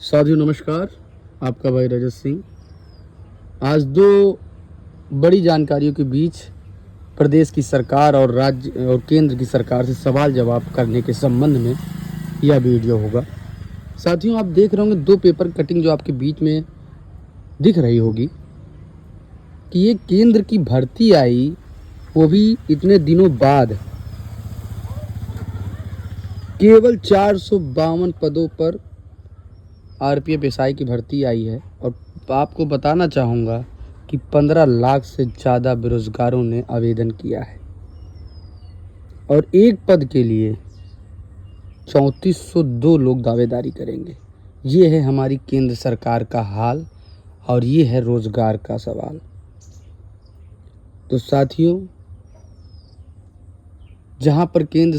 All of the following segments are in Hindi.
साथियों नमस्कार। आपका भाई रजत सिंह। आज दो बड़ी जानकारियों के बीच प्रदेश की सरकार और राज्य और केंद्र की सरकार से सवाल जवाब करने के संबंध में यह वीडियो होगा। साथियों, आप देख रहे होंगे दो पेपर कटिंग जो आपके बीच में दिख रही होगी कि ये केंद्र की भर्ती आई, वो भी इतने दिनों बाद। केवल 452 पदों पर आरपीएफ एसआई की भर्ती आई है और आपको बताना चाहूँगा कि 15 लाख से ज़्यादा बेरोजगारों ने आवेदन किया है और एक पद के लिए 3402 लोग दावेदारी करेंगे। ये है हमारी केंद्र सरकार का हाल और ये है रोजगार का सवाल। तो साथियों, जहाँ पर केंद्र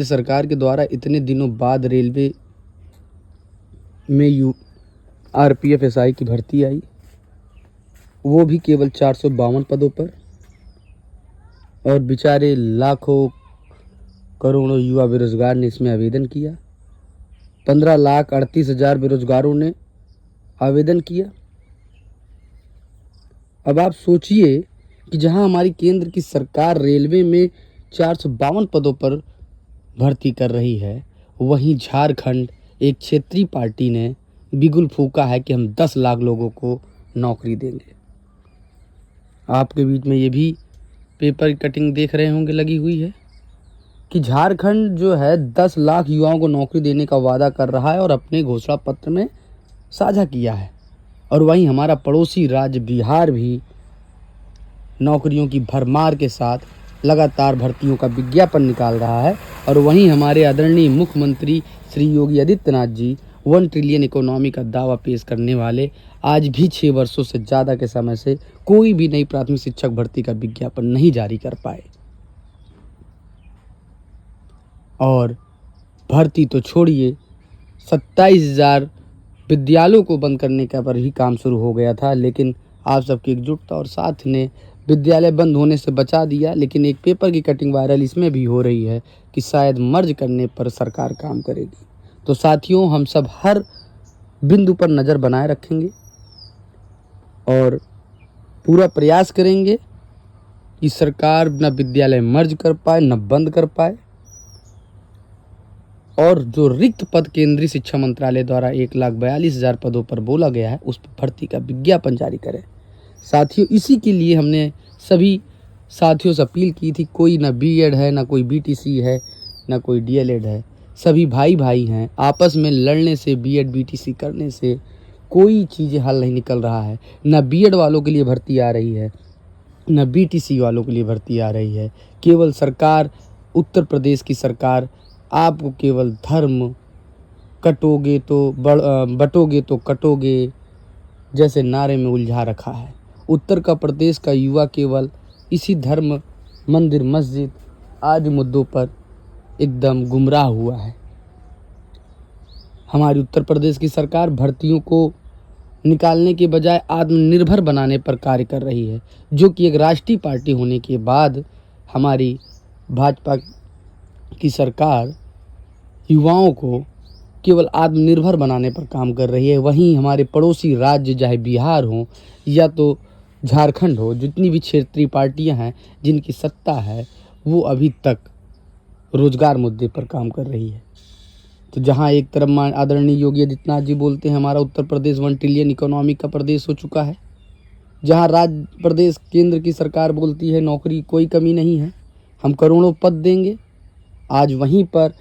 सरकार के द्वारा इतने दिनों बाद रेलवे में आरपीएफ एसआई की भर्ती आई, वो भी केवल 452 पदों पर, और बेचारे लाखों करोड़ों युवा बेरोजगार ने इसमें आवेदन किया। 15,38,000 बेरोजगारों ने आवेदन किया। अब आप सोचिए कि जहां हमारी केंद्र की सरकार रेलवे में 452 पदों पर भर्ती कर रही है, वहीं झारखंड एक क्षेत्रीय पार्टी ने बिगुल फूंका है कि हम 10 लाख लोगों को नौकरी देंगे। आपके बीच में ये भी पेपर कटिंग देख रहे होंगे लगी हुई है कि झारखंड जो है 10 लाख युवाओं को नौकरी देने का वादा कर रहा है और अपने घोषणा पत्र में साझा किया है। और वहीं हमारा पड़ोसी राज्य बिहार भी नौकरियों की भरमार के साथ लगातार भर्तियों का विज्ञापन निकाल रहा है। और वहीं हमारे आदरणीय मुख्यमंत्री श्री योगी आदित्यनाथ जी 1 ट्रिलियन इकोनॉमी का दावा पेश करने वाले आज भी 6 वर्षों से ज़्यादा के समय से कोई भी नई प्राथमिक शिक्षक भर्ती का विज्ञापन नहीं जारी कर पाए। और भर्ती तो छोड़िए, 27,000 विद्यालयों को बंद करने का पर ही काम शुरू हो गया था, लेकिन आप सबकी एकजुटता और साथ ने विद्यालय बंद होने से बचा दिया। लेकिन एक पेपर की कटिंग वायरल इसमें भी हो रही है कि शायद मर्ज करने पर सरकार काम करेगी। तो साथियों, हम सब हर बिंदु पर नज़र बनाए रखेंगे और पूरा प्रयास करेंगे कि सरकार न विद्यालय मर्ज कर पाए न बंद कर पाए, और जो रिक्त पद केंद्रीय शिक्षा मंत्रालय द्वारा 1,42,000 पदों पर बोला गया है, उस पर भर्ती का विज्ञापन जारी करें। साथियों, इसी के लिए हमने सभी साथियों से अपील की थी। कोई ना बीएड है, ना कोई बीटीसी है, ना कोई डीएलएड है। सभी भाई भाई हैं। आपस में लड़ने से, बीएड बीटीसी करने से कोई चीज़ें हल नहीं निकल रहा है। ना बीएड वालों के लिए भर्ती आ रही है, ना बीटीसी वालों के लिए भर्ती आ रही है। केवल सरकार, उत्तर प्रदेश की सरकार आपको केवल धर्म कटोगे तो बटोगे तो कटोगे जैसे नारे में उलझा रखा है। उत्तर का प्रदेश का युवा केवल इसी धर्म, मंदिर, मस्जिद आदि मुद्दों पर एकदम गुमराह हुआ है। हमारी उत्तर प्रदेश की सरकार भर्तियों को निकालने के बजाय आत्मनिर्भर बनाने पर कार्य कर रही है, जो कि एक राष्ट्रीय पार्टी होने के बाद हमारी भाजपा की सरकार युवाओं को केवल आत्मनिर्भर बनाने पर काम कर रही है। वहीं हमारे पड़ोसी राज्य, चाहे बिहार हो या तो झारखंड हो, जितनी भी क्षेत्रीय पार्टियां हैं जिनकी सत्ता है, वो अभी तक रोजगार मुद्दे पर काम कर रही है। तो जहां एक तरफ आदरणीय योगी आदित्यनाथ जी बोलते हैं हमारा उत्तर प्रदेश 1 ट्रिलियन इकोनॉमी का प्रदेश हो चुका है, जहां राज्य प्रदेश केंद्र की सरकार बोलती है नौकरी कोई कमी नहीं है, हम करोड़ों पद देंगे, आज वहीं पर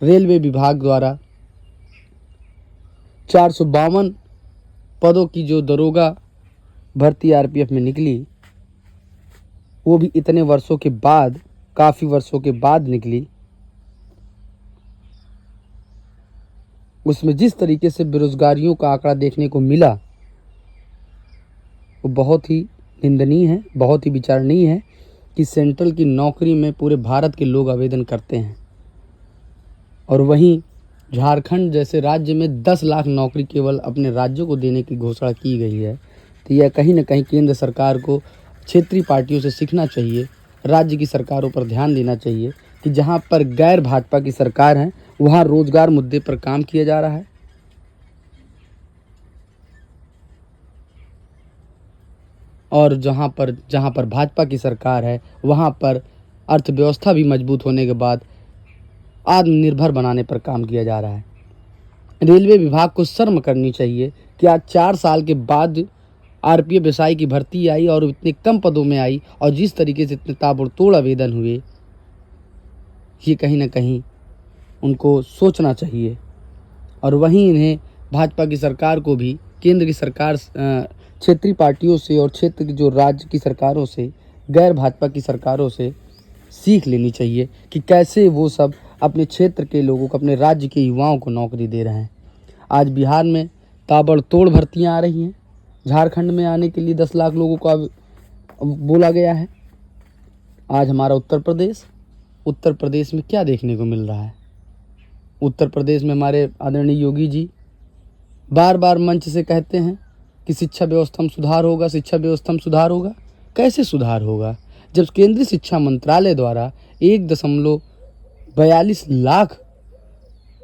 रेलवे विभाग द्वारा 452 पदों की जो दरोगा भर्ती आरपीएफ में निकली, वो भी इतने वर्षों के बाद, काफ़ी वर्षों के बाद निकली। उसमें जिस तरीके से बेरोजगारियों का आंकड़ा देखने को मिला, वो बहुत ही निंदनीय है, बहुत ही विचारणीय है कि सेंट्रल की नौकरी में पूरे भारत के लोग आवेदन करते हैं और वहीं झारखंड जैसे राज्य में 10 लाख नौकरी केवल अपने राज्यों को देने की घोषणा की गई है। तो यह कहीं ना कहीं केंद्र सरकार को क्षेत्रीय पार्टियों से सीखना चाहिए, राज्य की सरकारों पर ध्यान देना चाहिए कि जहां पर गैर भाजपा की सरकार है वहाँ रोजगार मुद्दे पर काम किया जा रहा है। और जहाँ पर भाजपा की सरकार है वहाँ पर अर्थव्यवस्था भी मजबूत होने के बाद आत्मनिर्भर बनाने पर काम किया जा रहा है। रेलवे विभाग को शर्म करनी चाहिए कि आज 4 साल के बाद आरपीएफ एसआई की भर्ती आई और इतने कम पदों में आई, और जिस तरीके से इतने ताबड़तोड़ आवेदन हुए, ये कहीं ना कहीं उनको सोचना चाहिए। और वहीं इन्हें भाजपा की सरकार को भी केंद्र की सरकार क्षेत्रीय पार्टियों से और क्षेत्र की जो राज्य की सरकारों से, गैर भाजपा की सरकारों से सीख लेनी चाहिए कि कैसे वो सब अपने क्षेत्र के लोगों को, अपने राज्य के युवाओं को नौकरी दे रहे हैं। आज बिहार में ताबड़तोड़ भर्तियां आ रही हैं। झारखंड में आने के लिए 10 लाख लोगों को अब बोला गया है। आज हमारा उत्तर प्रदेश में क्या देखने को मिल रहा है? उत्तर प्रदेश में हमारे आदरणीय योगी जी बार बार मंच से कहते हैं कि शिक्षा व्यवस्था में सुधार होगा, शिक्षा व्यवस्था में सुधार होगा। कैसे सुधार होगा जब केंद्रीय शिक्षा मंत्रालय द्वारा 1.42 लाख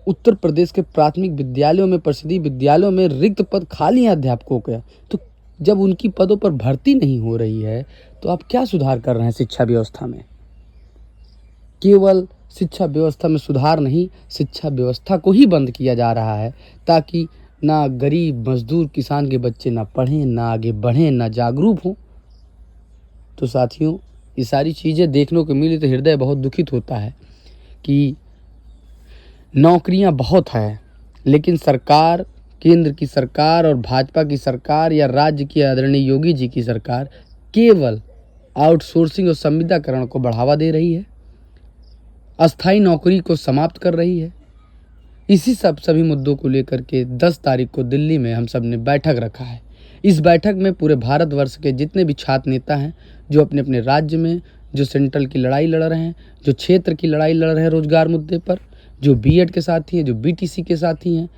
उत्तर प्रदेश के प्राथमिक विद्यालयों में, परिषदीय विद्यालयों में रिक्त पद खाली हैं अध्यापकों के। तो जब उनकी पदों पर भर्ती नहीं हो रही है तो आप क्या सुधार कर रहे हैं शिक्षा व्यवस्था में? केवल शिक्षा व्यवस्था में सुधार नहीं, शिक्षा व्यवस्था को ही बंद किया जा रहा है ताकि ना गरीब मजदूर किसान के बच्चे ना पढ़ें, ना आगे बढ़ें, ना जागरूक हों। तो साथियों, ये सारी चीज़ें देखने को मिली तो हृदय बहुत दुखित होता है कि नौकरियां बहुत है, लेकिन सरकार, केंद्र की सरकार और भाजपा की सरकार या राज्य की आदरणीय योगी जी की सरकार केवल आउटसोर्सिंग और संविदाकरण को बढ़ावा दे रही है, अस्थायी नौकरी को समाप्त कर रही है। इसी सभी मुद्दों को लेकर के 10 तारीख को दिल्ली में हम सब ने बैठक रखा है। इस बैठक में पूरे भारतवर्ष के जितने भी छात्र नेता हैं, जो अपने अपने राज्य में जो सेंट्रल की लड़ाई लड़ रहे हैं, जो क्षेत्र की लड़ाई लड़ रहे हैं रोजगार मुद्दे पर, जो बीएड के साथी हैं, जो बीटीसी के साथी हैं,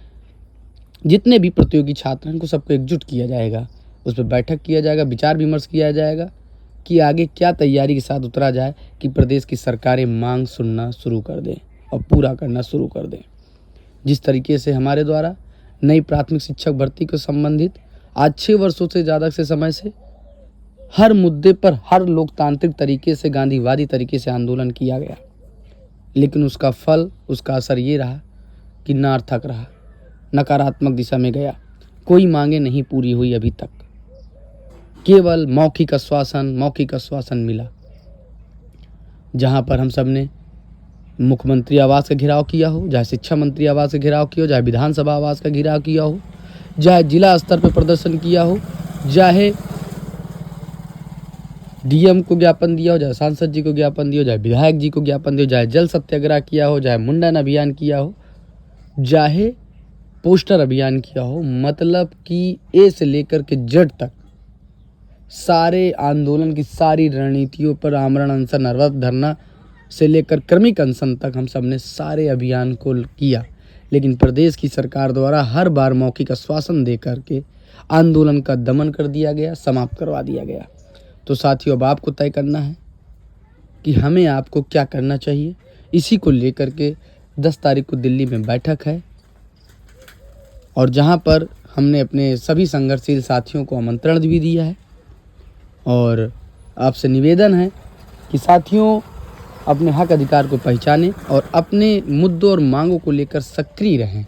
जितने भी प्रतियोगी छात्र हैं, उनको सबको एकजुट किया जाएगा। उस पर बैठक किया जाएगा, विचार विमर्श किया जाएगा कि आगे क्या तैयारी के साथ उतरा जाए कि प्रदेश की सरकारें मांग सुनना शुरू कर दें और पूरा करना शुरू कर दें। जिस तरीके से हमारे द्वारा नई प्राथमिक शिक्षक भर्ती को संबंधित आज 6 वर्षों से ज़्यादा से समय से हर मुद्दे पर हर लोकतांत्रिक तरीके से, गांधीवादी तरीके से आंदोलन किया गया, लेकिन उसका फल, उसका असर ये रहा कि नार्थक रहा, नकारात्मक दिशा में गया। कोई मांगे नहीं पूरी हुई अभी तक, केवल मौखिक आश्वासन मिला। जहां पर हम सब ने मुख्यमंत्री आवास का घेराव किया हो, चाहे शिक्षा मंत्री आवास का घेराव किया हो, चाहे विधानसभा आवास का घेराव किया हो, चाहे जिला स्तर पर प्रदर्शन किया हो, चाहे डीएम को ज्ञापन दिया हो, चाहे सांसद जी को ज्ञापन दिया हो, चाहे विधायक जी को ज्ञापन दिया हो, चाहे जल सत्याग्रह किया हो, चाहे मुंडन अभियान किया हो, चाहे पोस्टर अभियान किया हो, मतलब कि ए से लेकर के जेड तक सारे आंदोलन की सारी रणनीतियों पर, आमरण अनशन, अवरोध धरना से लेकर क्रमिक अनशन तक हम सब ने सारे अभियान को किया। लेकिन प्रदेश की सरकार द्वारा हर बार मौखिक आश्वासन दे करके आंदोलन का दमन कर दिया गया, समाप्त करवा दिया गया। तो साथियों, अब आपको तय करना है कि हमें आपको क्या करना चाहिए। इसी को लेकर के 10 तारीख को दिल्ली में बैठक है, और जहां पर हमने अपने सभी संघर्षशील साथियों को आमंत्रण भी दिया है। और आपसे निवेदन है कि साथियों, अपने हक अधिकार को पहचानें और अपने मुद्दों और मांगों को लेकर सक्रिय रहें।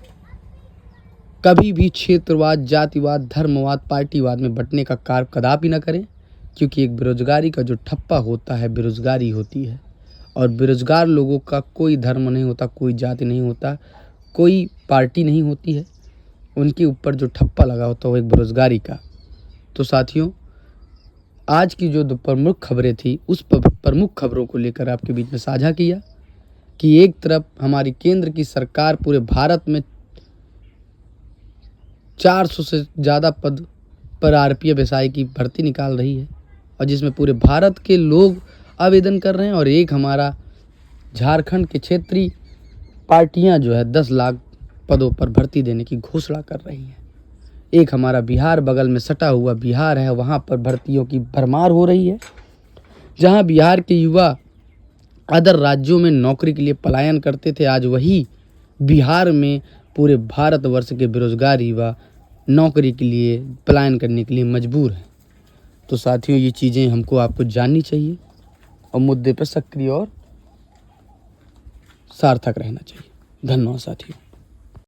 कभी भी क्षेत्रवाद, जातिवाद, धर्मवाद, पार्टीवाद में बंटने का कार्य कदापि न करें, क्योंकि एक बेरोजगारी का जो ठप्पा होता है, बेरोजगारी होती है। और बेरोजगार लोगों का कोई धर्म नहीं होता, कोई जाति नहीं होता, कोई पार्टी नहीं होती है, उनके ऊपर जो ठप्पा लगा होता है वो एक बेरोजगारी का। तो साथियों, आज की जो प्रमुख खबरें थी, उस प्रमुख खबरों को लेकर आपके बीच में साझा किया कि एक तरफ हमारी केंद्र की सरकार पूरे भारत में 400 से ज़्यादा पद पर आरपीएफ एसआई की भर्ती निकाल रही है, और जिसमें पूरे भारत के लोग आवेदन कर रहे हैं, और एक हमारा झारखंड के क्षेत्रीय पार्टियां जो है 10 लाख पदों पर भर्ती देने की घोषणा कर रही हैं। एक हमारा बिहार, बगल में सटा हुआ बिहार है, वहाँ पर भर्तियों की भरमार हो रही है। जहाँ बिहार के युवा अदर राज्यों में नौकरी के लिए पलायन करते थे, आज वही बिहार में पूरे भारतवर्ष के बेरोजगार युवा नौकरी के लिए पलायन करने के लिए मजबूर हैं। तो साथियों, ये चीज़ें हमको आपको जाननी चाहिए और मुद्दे पर सक्रिय और सार्थक रहना चाहिए। धन्यवाद साथियों।